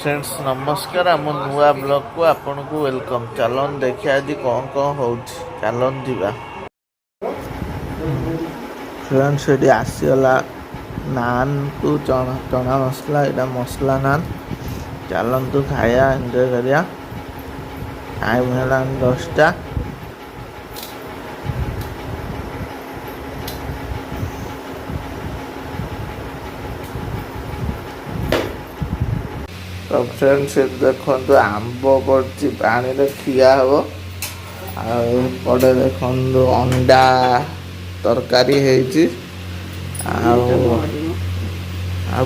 Friends नमस्कार आम नुआ ब्लॉग को आपन को वेलकम। चलन देखिए आज कौन कौन हो चलन जीवा। फ्रेंड्स ये आसीगला नान को चना मसला यहाँ मसला नान। चलतु खाया एंजॉय करिया। टाइम है 10टा। तो फ्रेंड्स देखो आंब पड़ी पानी खिया हम आड़े देखो अंडा तरकारी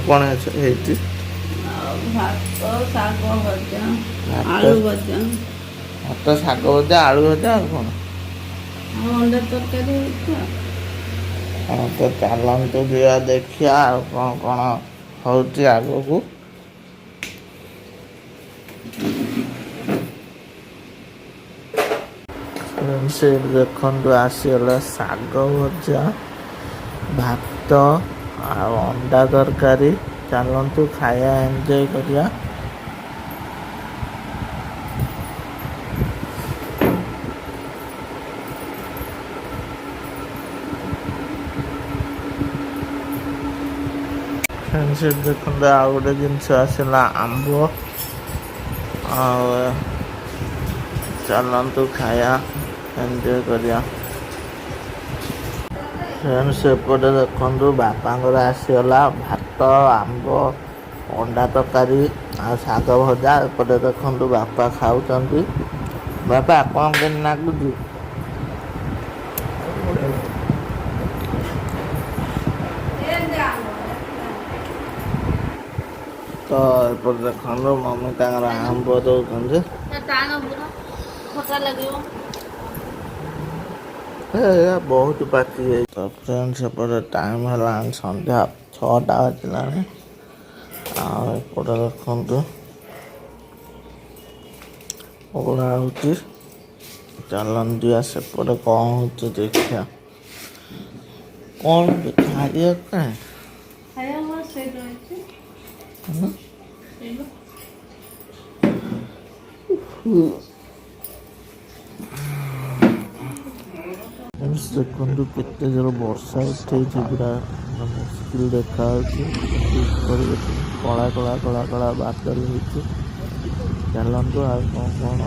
कौन है भात शाग भजा आलू भजा कौन अंडा तरकारी तो चलतु दिया देखिया कौन कौन हो आग को। से देखु आसीगला शाग भजा भात अंडा तरकारी। चलतु खाया एंजॉय करिया। देखो आ गोटे जिनस आसला आंब चलतु खाया एंजॉय करिया। फ्रेंड्स सेपटे देखु बापांगर आसीगला भात आंब अंडा तरकारी आ शाग भजा। एपटे देखु बापा खाऊ। बापा कौन के नागुच तो एपटे देखु मम्मी तर आंब दौरान बहुत पाची है। तो फ्रेंड्स एपटे टाइम है संध्या 6टा बजला। आपटे देखु ओला हो चलन दिया सेपटे कौन हो देखिया कौन खाइए देखु केते जोर वर्षा उठे पूरा मुस्किल देखा कला कला कला कला बादल हो। चलतु आ कौन कौन